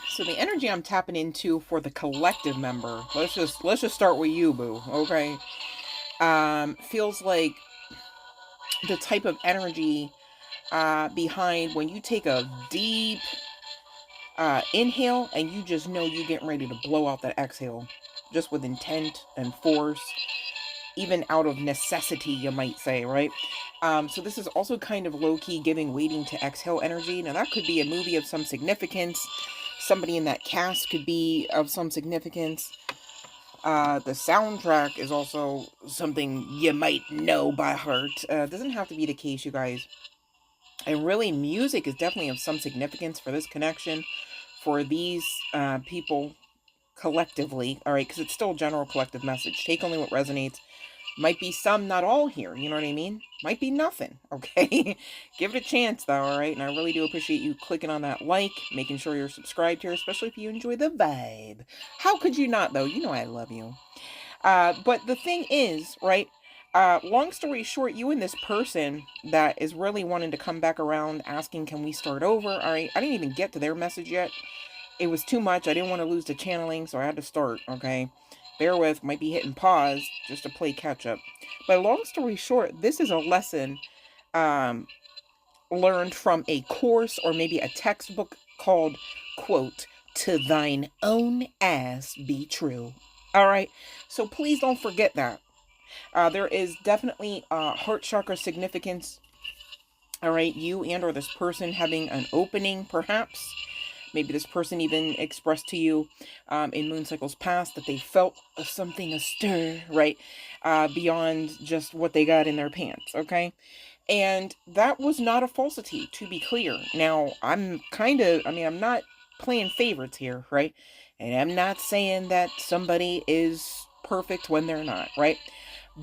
So the energy I'm tapping into for the collective member, let's just start with you, boo, okay? Feels like the type of energy behind when you take a deep inhale and you just know you're getting ready to blow out that exhale, just with intent and force, even out of necessity, you might say, right? So this is also kind of low-key giving waiting to exhale energy. Now that could be a movie of some significance. Somebody in that cast could be of some significance. The soundtrack is also something you might know by heart. Doesn't have to be the case, you guys. And really, music is definitely of some significance for this connection, for these people collectively, all right? Because it's still a general collective message. Take only what resonates. Might be some, not all here, you know what I mean? Might be nothing, okay? Give it a chance, though, all right? And I really do appreciate you clicking on that like, making sure you're subscribed here, especially if you enjoy the vibe. How could you not, though? You know I love you. But the thing is, right? Long story short, you and this person that is really wanting to come back around asking, can we start over? All right. I didn't even get to their message yet. It was too much. I didn't want to lose the channeling, so I had to start. Okay. Bear with, might be hitting pause just to play catch up. But long story short, this is a lesson um, learned from a course or maybe a textbook called, quote, to thine own ass be true. All right. So please don't forget that. There is definitely heart chakra significance. All right, you and or this person having an opening, perhaps. Maybe this person even expressed to you in moon cycles past that they felt something astir, right? Beyond just what they got in their pants, okay? And that was not a falsity, to be clear. Now, I'm not playing favorites here, right? And I'm not saying that somebody is perfect when they're not, right?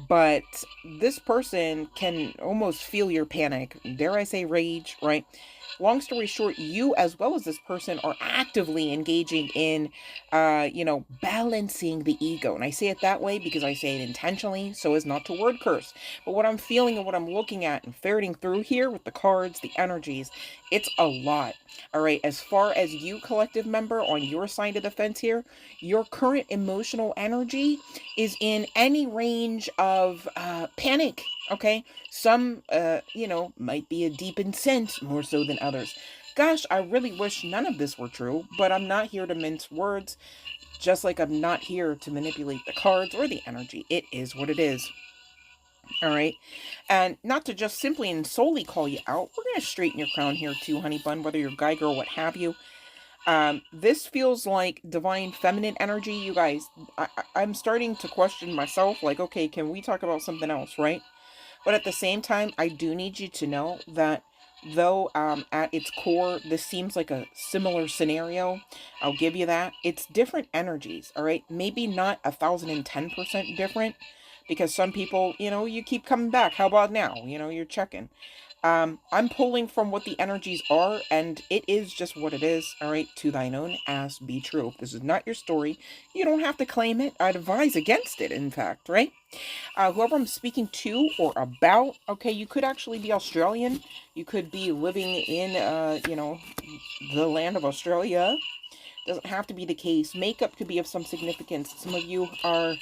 But this person can almost feel your panic, dare I say rage, right? Long story short, you as well as this person are actively engaging in balancing the ego. And I say it that way because I say it intentionally so as not to word curse. But what I'm feeling and what I'm looking at and ferreting through here with the cards, the energies, it's a lot. All right, as far as you collective member on your side of the fence here, your current emotional energy is in any range of panic. Okay, some might be a deepened sense more so than others. Gosh, I really wish none of this were true, but I'm not here to mince words, just like I'm not here to manipulate the cards or the energy. It is what it is. All right. And not to just simply and solely call you out, we're going to straighten your crown here too, honey bun, whether you're guy, girl, what have you. This feels like divine feminine energy, you guys. I'm starting to question myself, like, okay, can we talk about something else, right? But at the same time, I do need you to know that though at its core, this seems like a similar scenario, I'll give you that. It's different energies, all right? Maybe not 1,010% different, because some people, you keep coming back. How about now? You're checking. I'm pulling from what the energies are, and it is just what it is. All right, to thine own ass be true. If this is not your story, you don't have to claim it. I'd advise against it, in fact, right? Whoever I'm speaking to or about, okay, you could actually be Australian. You could be living in, the land of Australia. Doesn't have to be the case. Makeup could be of some significance. Some of you are,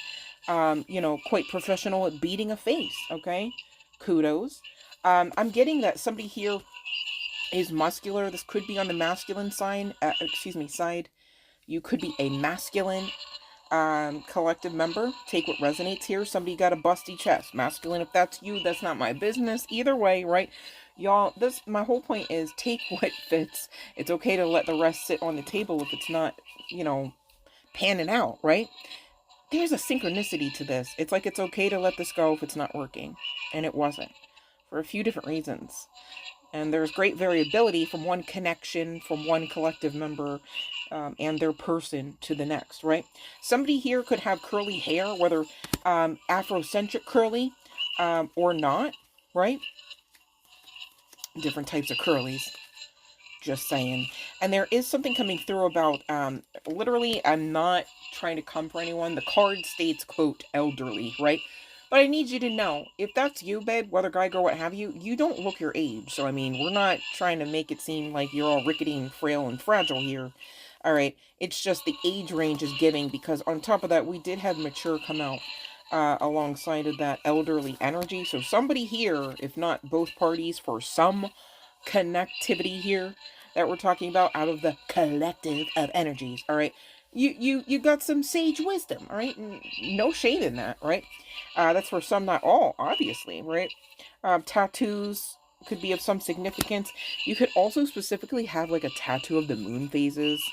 quite professional at beating a face, okay? Kudos. I'm getting that somebody here is muscular. This could be on the masculine side. You could be a masculine collective member. Take what resonates here. Somebody got a busty chest. Masculine, if that's you, that's not my business. Either way, right? Y'all, my whole point is take what fits. It's okay to let the rest sit on the table if it's not, panning out, right? There's a synchronicity to this. It's like it's okay to let this go if it's not working. And it wasn't. For a few different reasons. And there's great variability from one connection, from one collective member and their person to the next, right? Somebody here could have curly hair, whether Afrocentric curly or not, right? Different types of curlies. Just saying. And there is something coming through about, literally, I'm not trying to come for anyone. The card states, quote, elderly, right? But I need you to know, if that's you, babe, whether guy, girl, what have you, you don't look your age. So, I mean, we're not trying to make it seem like you're all rickety and frail and fragile here. All right. It's just the age range is giving, because on top of that, we did have mature come out alongside of that elderly energy. So somebody here, if not both parties, for some connectivity here that we're talking about out of the collective of energies, all right, you got some sage wisdom, all right, no shade in that, right? That's for some, not all, obviously, right? Tattoos could be of some significance. You could also specifically have like a tattoo of the moon phases.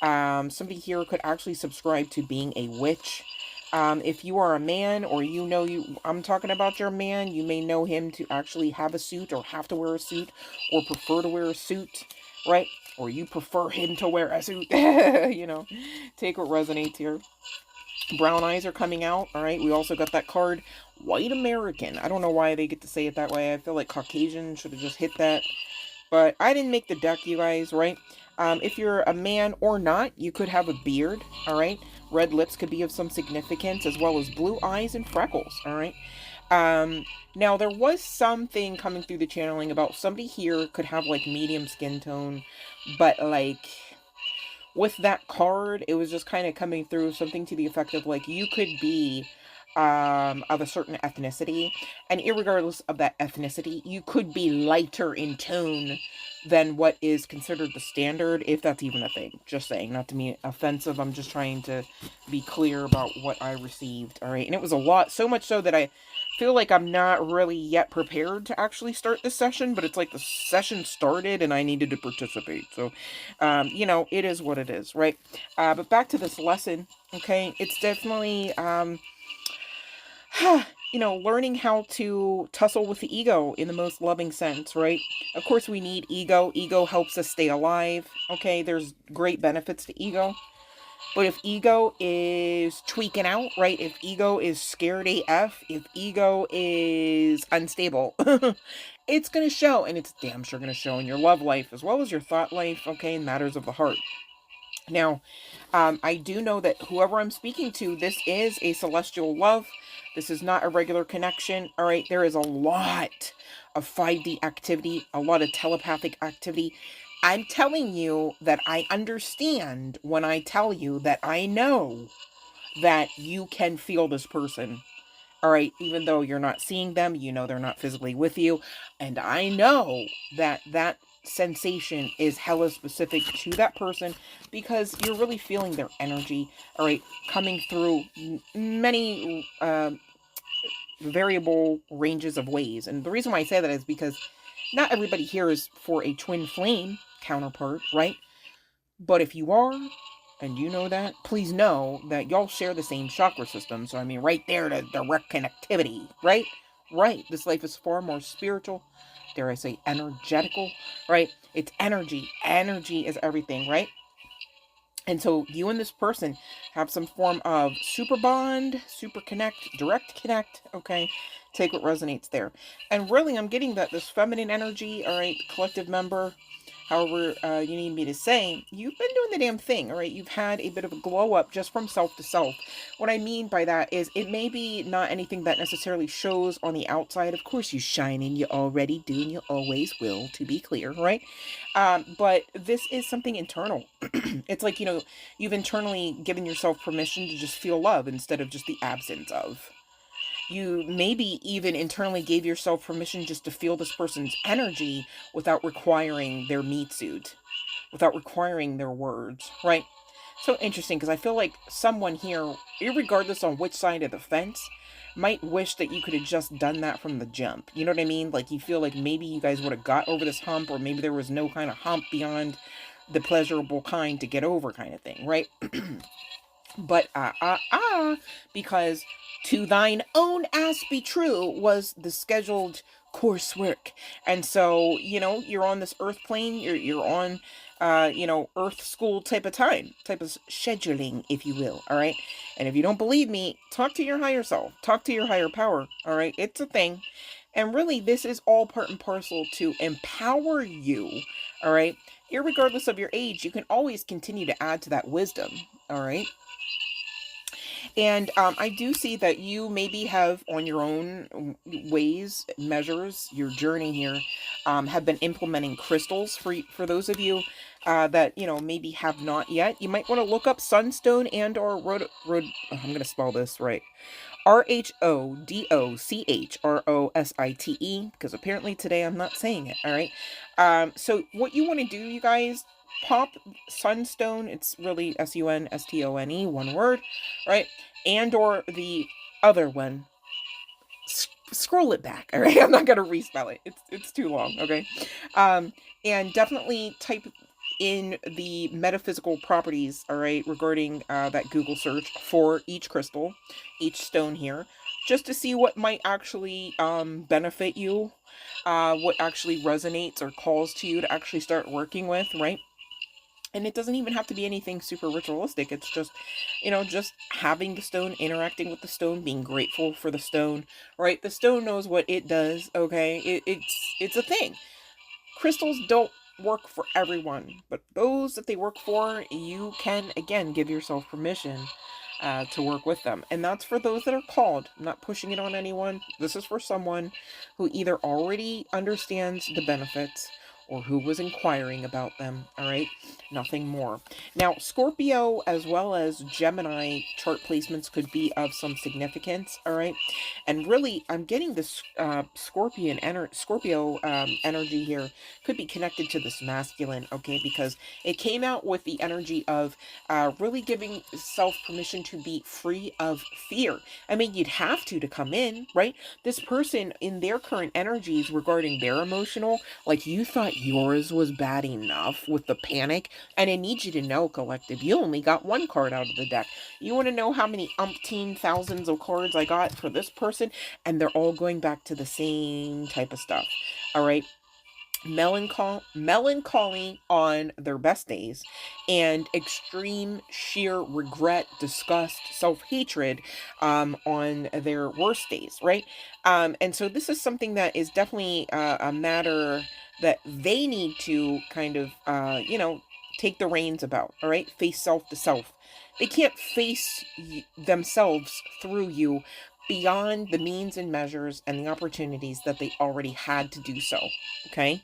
Somebody here could actually subscribe to being a witch. If you are a man, or I'm talking about your man, you may know him to actually have a suit, or have to wear a suit, or prefer to wear a suit, right? Or you prefer him to wear a suit, take what resonates here. Brown eyes are coming out, all right? We also got that card, white American. I don't know why they get to say it that way. I feel like Caucasian should have just hit that. But I didn't make the deck, you guys, right? If you're a man or not, you could have a beard, all right? Red lips could be of some significance, as well as blue eyes and freckles, all right? Now, there was something coming through the channeling about somebody here could have, like, medium skin tone, but, like, with that card, it was just kind of coming through something to the effect of, like, you could be of a certain ethnicity, and irregardless of that ethnicity, you could be lighter in tone than what is considered the standard, if that's even a thing. Just saying, not to be offensive, I'm just trying to be clear about what I received, all right? And it was a lot, so much so that I feel like I'm not really yet prepared to actually start this session, but it's like the session started and I needed to participate. So, it is what it is, right? But back to this lesson, okay? It's definitely, learning how to tussle with the ego in the most loving sense, right? Of course, we need ego. Ego helps us stay alive, okay? There's great benefits to ego. But if ego is tweaking out, right? If ego is scared AF, if ego is unstable, it's going to show. And it's damn sure going to show in your love life as well as your thought life, okay? Matters of the heart. Now, I do know that whoever I'm speaking to, this is a celestial love. This is not a regular connection, all right? There is a lot of 5D activity, a lot of telepathic activity. I'm telling you that I understand when I tell you that I know that you can feel this person, all right? Even though you're not seeing them, they're not physically with you. And I know that sensation is hella specific to that person, because you're really feeling their energy, all right, coming through many variable ranges of ways. And the reason why I say that is because not everybody here is for a twin flame counterpart, right? But if you are, and you know that, please know that y'all share the same chakra system. So, I mean, right there, the direct connectivity, right? Right. This life is far more spiritual, dare I say energetical, right? It's energy. Energy is everything, right? And so you and this person have some form of super bond, super connect, direct connect, okay? Take what resonates there. And really, I'm getting that this feminine energy, all right, collective member, however you need me to say, you've been doing the damn thing, all right? You've had a bit of a glow up just from self to self. What I mean by that is it may be not anything that necessarily shows on the outside. Of course you shine and you already do and you always will, to be clear, right? But this is something internal. It's like, you've internally given yourself permission to just feel love instead of just the absence of. You maybe even internally gave yourself permission just to feel this person's energy without requiring their meat suit, without requiring their words, right? So interesting, because I feel like someone here, irregardless on which side of the fence, might wish that you could have just done that from the jump. You know what I mean? Like, you feel like maybe you guys would have got over this hump, or maybe there was no kind of hump beyond the pleasurable kind to get over, kind of thing, right? But because to thine own ass be true was the scheduled coursework. And so, you're on this earth plane, you're on earth school type of time, type of scheduling, if you will, all right? And if you don't believe me, talk to your higher self, talk to your higher power, all right? It's a thing. And really, this is all part and parcel to empower you, all right? Irregardless of your age, you can always continue to add to that wisdom, all right? And I do see that you maybe have, on your own ways, measures, your journey here, have been implementing crystals for those of you that, you know, maybe have not yet, you might want to look up sunstone and or I'm going to spell this right. RHODOCHROSITE, because apparently today I'm not saying it. All right. So what you want to do, you guys, pop sunstone. It's really SUNSTONE, one word, right? And or the other one. Scroll it back. All right. I'm not gonna respell it. It's too long. Okay. And definitely type in the metaphysical properties, all right, regarding that Google search for each crystal, each stone here, just to see what might actually benefit you, what actually resonates or calls to you to actually start working with, right? And it doesn't even have to be anything super ritualistic. It's just, you know, just having the stone, interacting with the stone, being grateful for the stone, right? The stone knows what it does, okay? It's a thing. Crystals don't work for everyone, but those that they work for, you can, again, give yourself permission to work with them. And that's for those that are called. I'm not pushing it on anyone. This is for someone who either already understands the benefits or who was inquiring about them, all right? Nothing more. Now, Scorpio as well as Gemini chart placements could be of some significance, all right? And really, I'm getting this Scorpio energy here could be connected to this masculine, okay? Because it came out with the energy of really giving self permission to be free of fear. I mean, you'd have to come in, right? This person in their current energies regarding their emotional, like you thought yours was bad enough with the panic. And I need you to know, collective, you only got one card out of the deck. You want to know how many umpteen thousands of cards I got for this person? And they're all going back to the same type of stuff. All right. Melancholy on their best days, and extreme sheer regret, disgust, self-hatred on their worst days, right? And so this is something that is definitely a matter that they need to kind of you know, take the reins about, all right? Face self to self. They can't face themselves through you beyond the means and measures and the opportunities that they already had to do so, okay?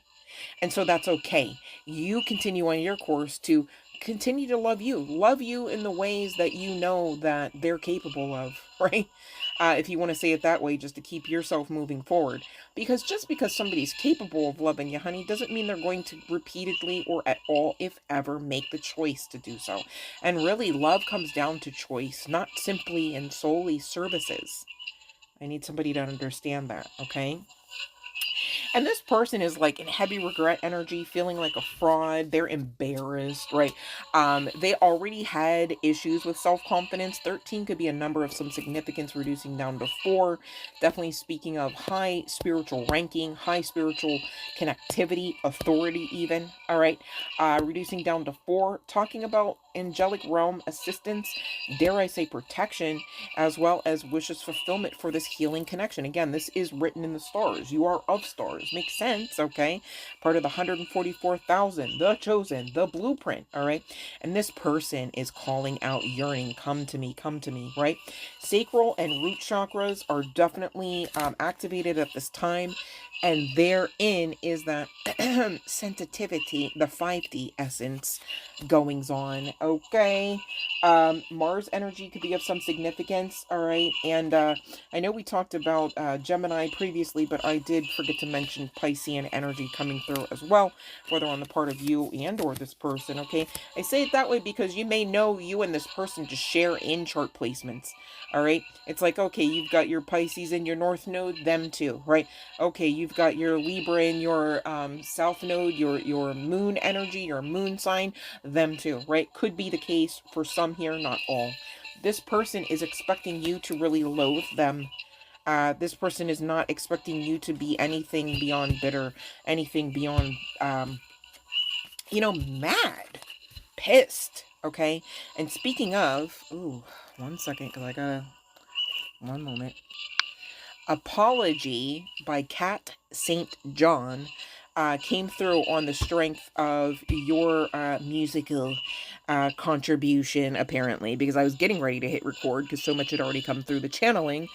And so that's okay. You continue on your course to continue to love you in the ways that you know that they're capable of, right? If you want to say it that way, just to keep yourself moving forward. Because just because somebody's capable of loving you, honey, doesn't mean they're going to repeatedly or at all, if ever, make the choice to do so. And really, love comes down to choice, not simply and solely services. I need somebody to understand that, okay? And this person is like in heavy regret energy, feeling like a fraud. They're embarrassed, right? They already had issues with self-confidence. 13 could be a number of some significance, reducing down to 4. Definitely speaking of high spiritual ranking, high spiritual connectivity, authority even, all right? Reducing down to 4, talking about angelic realm assistance, dare I say protection, as well as wishes fulfillment for this healing connection. Again, this is written in the stars. You are of stars. Makes sense, okay? Part of the 144,000, the chosen, the blueprint, all right? And this person is calling out, yearning, come to me, right? Sacral and root chakras are definitely activated at this time. And therein is that sensitivity, the 5D essence goings on, okay? Mars energy could be of some significance, all right? And I know we talked about Gemini previously, but I did forget to mention Piscean energy coming through as well, whether on the part of you and or this person, okay? I say it that way because you may know you and this person just share in chart placements, all right? It's like, okay, you've got your Pisces in your North Node, them too, right? Okay, you've got your Libra in your South Node, your Moon energy, your Moon sign, them too, right? Could be the case for some here, not all. This person is expecting you to really loathe them. This person is not expecting you to be anything beyond bitter, anything beyond, you know, mad, pissed, okay? And speaking of, ooh, one second, because I gotta, one moment. Apology by Cat St. John came through on the strength of your musical contribution, apparently, because I was getting ready to hit record because so much had already come through the channeling.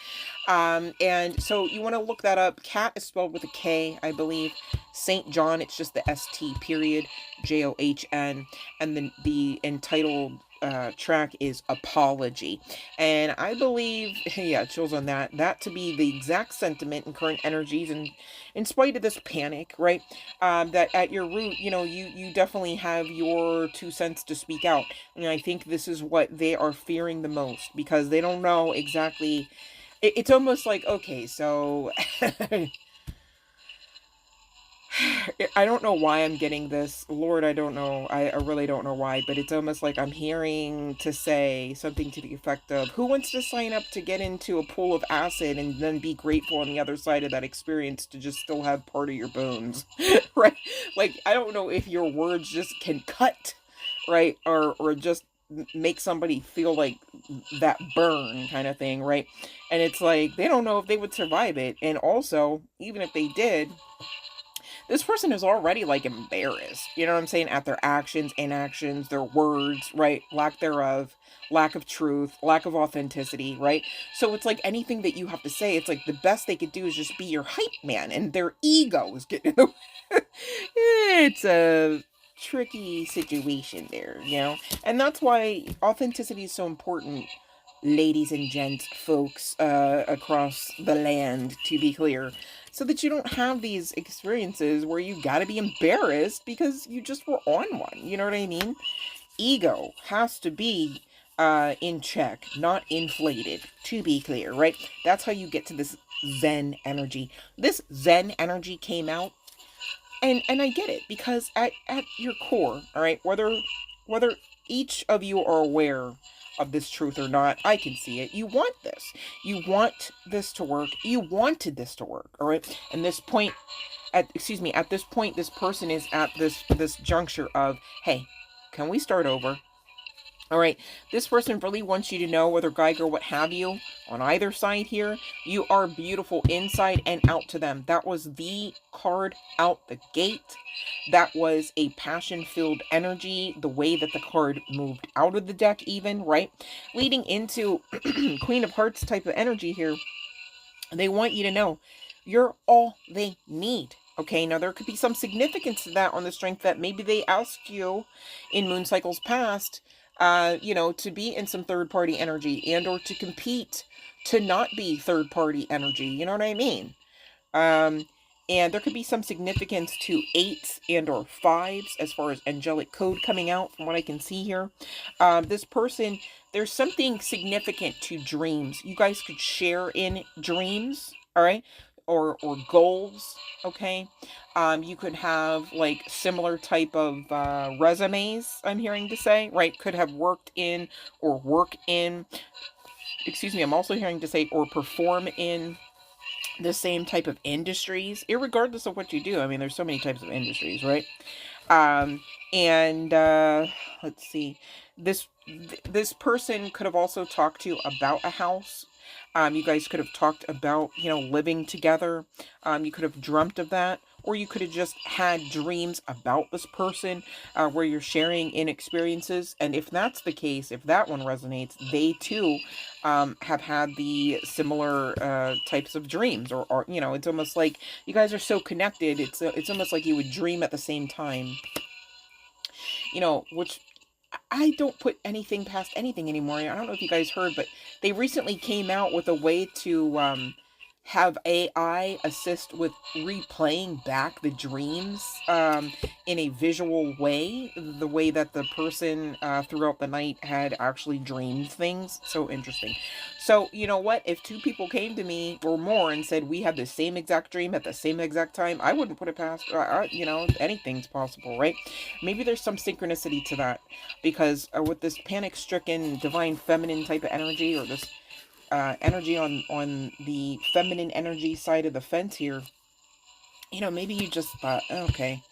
And so you want to look that up. Cat is spelled with a K, I believe. Saint John, it's just the ST period, JOHN. And then the entitled track is Apology. And I believe, yeah, chills on that to be the exact sentiment and current energies, and in spite of this panic, right? That at your root, you definitely have your 2 cents to speak out. And I think this is what they are fearing the most, because they don't know exactly. It's almost like, okay, so I don't know why I'm getting this. Lord, I don't know. I really don't know why, but it's almost like I'm hearing to say something to the effect of, who wants to sign up to get into a pool of acid and then be grateful on the other side of that experience to just still have part of your bones, right? Like, I don't know if your words just can cut, right? Or just make somebody feel like that burn kind of thing, right? And it's like, they don't know if they would survive it. And also, even if they did, this person is already like embarrassed, you know what I'm saying, at their actions, inactions, their words, right? Lack thereof, lack of truth, lack of authenticity, right? So it's like anything that you have to say, it's like the best they could do is just be your hype man, and their ego is getting in the way. It's a tricky situation there, and that's why authenticity is so important, ladies and gents, folks, across the land, to be clear, so that you don't have these experiences where you gotta be embarrassed because you just were on one. You know what I mean? Ego has to be in check, not inflated, to be clear, right? That's how you get to this Zen energy. This Zen energy came out, and I get it, because at your core, all right, whether each of you are aware of this truth or not, I can see it. You want this. You want this to work. You wanted this to work, all right? And this point, at this point, this person is at this juncture of, hey, can we start over? All right, this person really wants you to know, whether guy, girl, what have you, on either side here, you are beautiful inside and out to them. That was the card out the gate. That was a passion-filled energy, the way that the card moved out of the deck even, right? Leading into Queen of Hearts type of energy here. They want you to know you're all they need. Okay, now there could be some significance to that, on the strength that maybe they asked you in moon cycles past, to be in some third party energy, and or to compete to not be third party energy. You know what I mean? Um, and there could be some significance to 8s and or 5s as far as angelic code coming out from what I can see here. This person, there's something significant to dreams. You guys could share in dreams, all right? Or goals, okay? You could have like similar type of resumes, I'm hearing to say, right? Could have worked in or work in, I'm also hearing to say, or perform in the same type of industries, irregardless of what you do. I mean, there's so many types of industries, right? Um, and let's see, this person could have also talked to you about a house. You guys could have talked about, living together. You could have dreamt of that, or you could have just had dreams about this person, where you're sharing in experiences. And if that's the case, if that one resonates, they too have had the similar types of dreams, or it's almost like you guys are so connected. It's almost like you would dream at the same time, which I don't put anything past anything anymore. I don't know if you guys heard, but they recently came out with a way to have AI assist with replaying back the dreams in a visual way, the way that the person throughout the night had actually dreamed things. So interesting. So, you know what? If 2 people came to me or more and said we had the same exact dream at the same exact time, I wouldn't put it past, anything's possible, right? Maybe there's some synchronicity to that, because with this panic-stricken divine feminine type of energy, or this energy on the feminine energy side of the fence here, maybe you just thought, okay,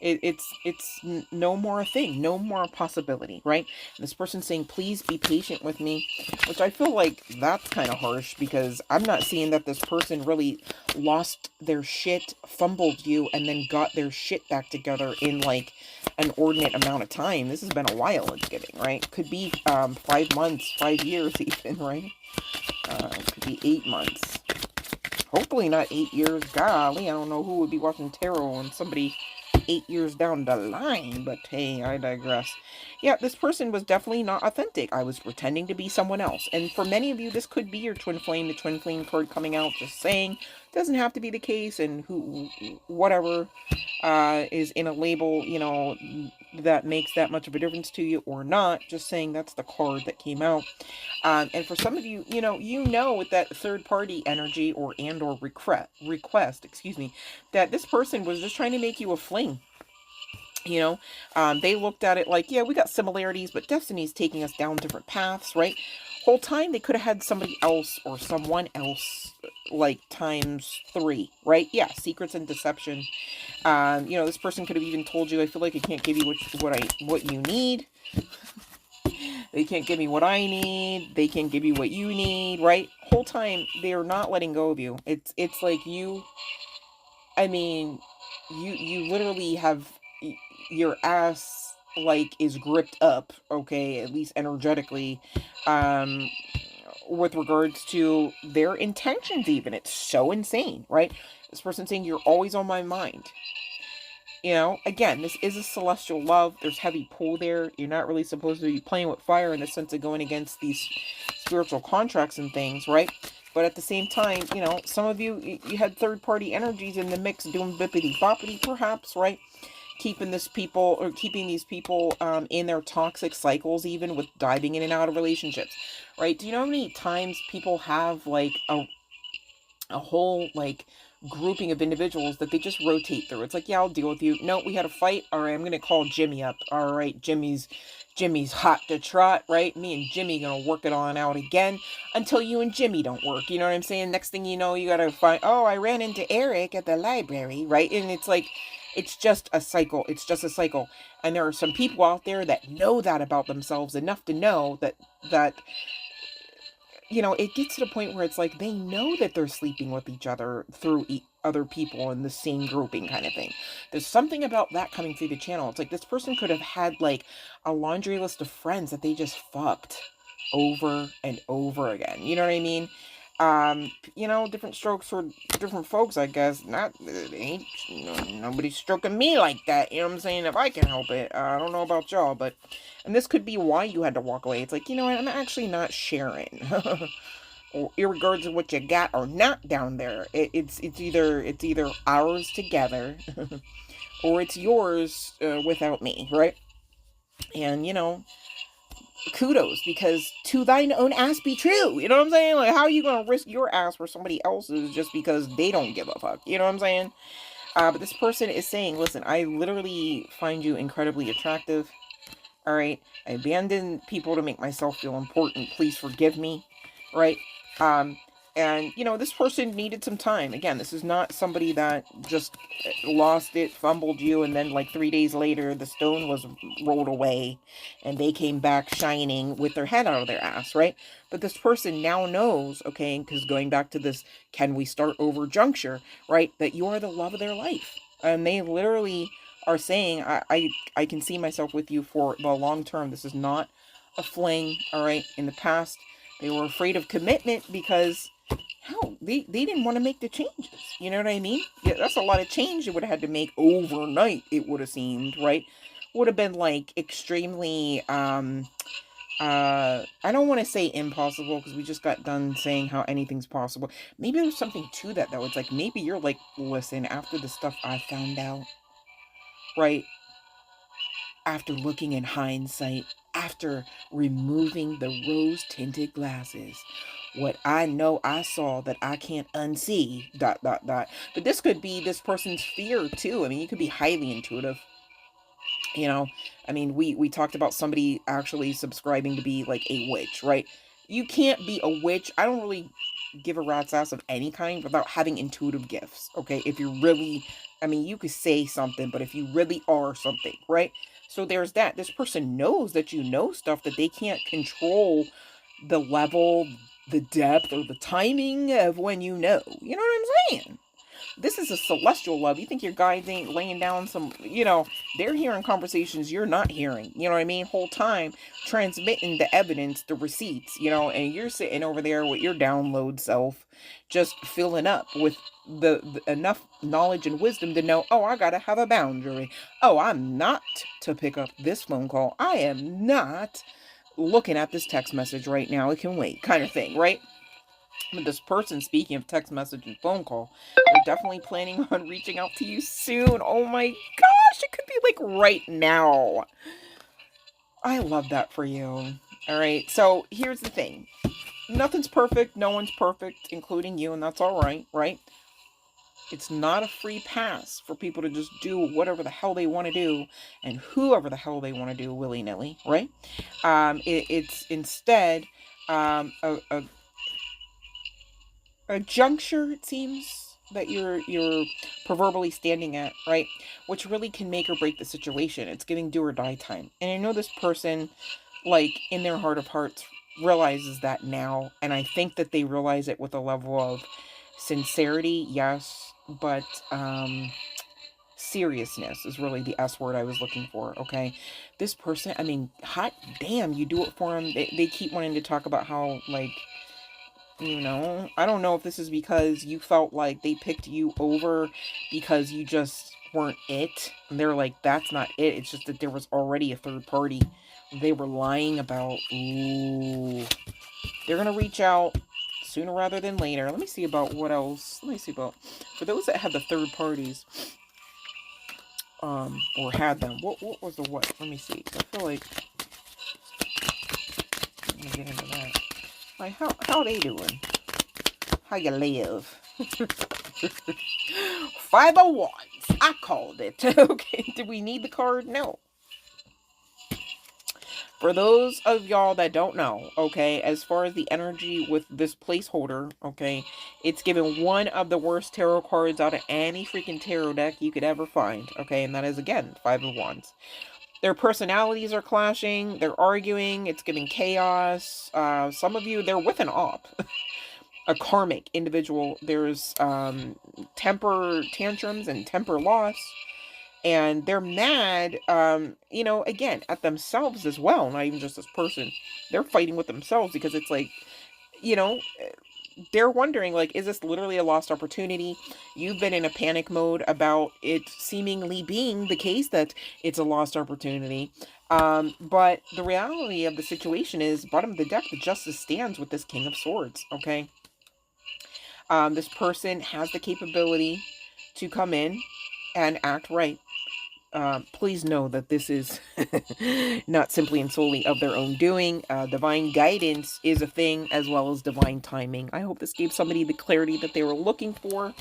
it's no more a thing, no more a possibility, right? And this person saying, please be patient with me, which I feel like that's kind of harsh, because I'm not seeing that this person really lost their shit, fumbled you, and then got their shit back together in like an ordinate amount of time. This has been a while, it's giving, right? Could be 5 months, 5 years even, right? It could be 8 months. Hopefully not 8 years. Golly, I don't know who would be watching tarot on somebody 8 years down the line, but hey, I digress. Yeah, this person was definitely not authentic. I was pretending to be someone else. And for many of you, this could be your twin flame, the twin flame card coming out, just saying. Doesn't have to be the case, and whatever is in a label, you know, that makes that much of a difference to you or not. Just saying that's the card that came out. And for some of you, you know, with that third party energy or request, excuse me, that this person was just trying to make you a fling. You know, they looked at it like, yeah, we got similarities, but destiny's taking us down different paths, right? Whole time they could have had somebody else or someone else, like ×3, right? Yeah, secrets and deception. You know, this person could have even told you, I feel like I can't give you what you need. They can't give me what I need. They can't give you what you need, right? Whole time they're not letting go of you. It's like you. I mean, you literally have your ass like is gripped up, okay, at least energetically, with regards to their intentions. Even it's so insane, right? This person saying you're always on my mind. You know, again, this is a celestial love. There's heavy pull there. You're not really supposed to be playing with fire in the sense of going against these spiritual contracts and things, right? But at the same time, you know, some of you had third-party energies in the mix doing bippity-boppity, perhaps, right? Keeping these people in their toxic cycles, even with diving in and out of relationships, right? Do you know how many times people have, like, a whole, like, grouping of individuals that they just rotate through? It's like, yeah, I'll deal with you. No, we had a fight. All right, I'm gonna call Jimmy up. All right, Jimmy's hot to trot, right? Me and Jimmy gonna work it on out again until you and Jimmy don't work. You know what I'm saying? Next thing you know, you gotta find, oh, I ran into Eric at the library, right? And it's like, it's just a cycle. It's just a cycle. And there are some people out there that know that about themselves enough to know that you know, it gets to the point where it's like they know that they're sleeping with each other through other people in the same grouping kind of thing. There's something about that coming through the channel. It's like this person could have had like a laundry list of friends that they just fucked over and over again. You know what I mean? You know, different strokes for different folks, I guess. Not, it ain't, you know, nobody's stroking me like that. You know what I'm saying? If I can help it. I don't know about y'all, but, and this could be why you had to walk away. It's like, you know what, I'm actually not sharing. Or irregardless of what you got or not down there. It's either ours together or it's yours without me, right? And, you know, kudos, because to thine own ass be true. You know what I'm saying? Like, how are you gonna risk your ass for somebody else's just because they don't give a fuck? You know what I'm saying? But this person is saying, listen, I literally find you incredibly attractive. All right, I abandoned people to make myself feel important. Please forgive me, right? And, you know, this person needed some time. Again, this is not somebody that just lost it, fumbled you, and then like 3 days later, the stone was rolled away and they came back shining with their head out of their ass, right? But this person now knows, okay, because going back to this, can we start over juncture, right? That you are the love of their life. And they literally are saying, I can see myself with you for the long term. This is not a fling, all right? In the past, they were afraid of commitment because, hell, they didn't want to make the changes. You know what I mean? Yeah, that's a lot of change they would have had to make overnight, it would have seemed, right? Would have been like extremely, I don't want to say impossible because we just got done saying how anything's possible. Maybe there's something to that though. It's like, maybe you're like, listen, after the stuff I found out, right? After looking in hindsight, after removing the rose-tinted glasses, what I know I saw that I can't unsee, ... But this could be this person's fear too. I mean, you could be highly intuitive. You know, I mean, we talked about somebody actually subscribing to be like a witch, right? You can't be a witch. I don't really give a rat's ass of any kind without having intuitive gifts, okay? If you're really, I mean, you could say something, but if you really are something, right? So there's that. This person knows that you know stuff that they can't control the level, the depth, or the timing of when you know. You know what I'm saying? This is a celestial love. You think your guides ain't laying down some, they're hearing conversations you're not hearing. You know what I mean? Whole time transmitting the evidence, the receipts, and you're sitting over there with your download self, just filling up with the enough knowledge and wisdom to know, oh, I gotta have a boundary. Oh, I'm not to pick up this phone call. I am not looking at this text message right now. It can wait, kind of thing, right? But this person, speaking of text message and phone call, they're definitely planning on reaching out to you soon. Oh my gosh, it could be like right now. I love that for you. All right, so here's the thing. Nothing's perfect. No one's perfect, including you, and that's all right, right? It's not a free pass for people to just do whatever the hell they want to do and whoever the hell they want to do willy-nilly, right? It's instead a juncture, it seems, that you're proverbially standing at, right? Which really can make or break the situation. It's giving do or die time. And I know this person, like, in their heart of hearts, realizes that now. And I think that they realize it with a level of sincerity, yes, but seriousness is really the S word I was looking for, okay? This person, I mean, hot damn, you do it for them. They keep wanting to talk about how, like, I don't know if this is because you felt like they picked you over because you just weren't it. And they're like, that's not it. It's just that there was already a third party they were lying about. Ooh. They're going to reach out sooner rather than later. Let me see about what else. Let me see about, for those that have the third parties, or had them. What was the what? Let me see. I feel like, I'm going to get into that. Like, how they doing? How you live? 501s. I called it. Okay. Do we need the card? No. For those of y'all that don't know, okay, as far as the energy with this placeholder, okay, it's given one of the worst tarot cards out of any freaking tarot deck you could ever find, okay, and that is, again, 5 of Wands. Their personalities are clashing, they're arguing, it's giving chaos. Some of you, they're with an op. A karmic individual. There's temper tantrums and temper loss. And they're mad, again, at themselves as well. Not even just this person. They're fighting with themselves because it's like, they're wondering, like, is this literally a lost opportunity? You've been in a panic mode about it seemingly being the case that it's a lost opportunity. But the reality of the situation is, bottom of the deck, the justice stands with this King of Swords, okay? This person has the capability to come in and act right. Please know that this is not simply and solely of their own doing. Divine guidance is a thing, as well as divine timing. I hope this gave somebody the clarity that they were looking for.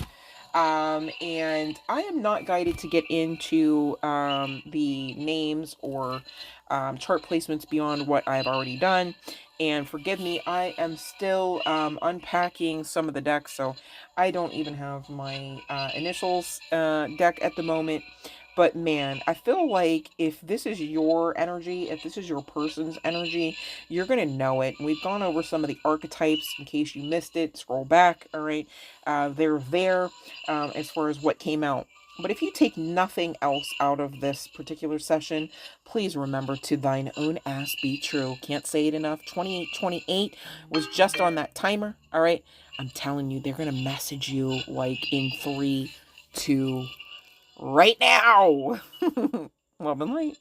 And I am not guided to get into the names or chart placements beyond what I've already done. And forgive me, I am still unpacking some of the decks, so I don't even have my initials deck at the moment. But man, I feel like if this is your energy, if this is your person's energy, you're going to know it. We've gone over some of the archetypes in case you missed it. Scroll back, all right? They're there as far as what came out. But if you take nothing else out of this particular session, please remember to thine own ass be true. Can't say it enough. 2828 was just on that timer, all right? I'm telling you, they're going to message you like in 3, 2, right now. Love and light.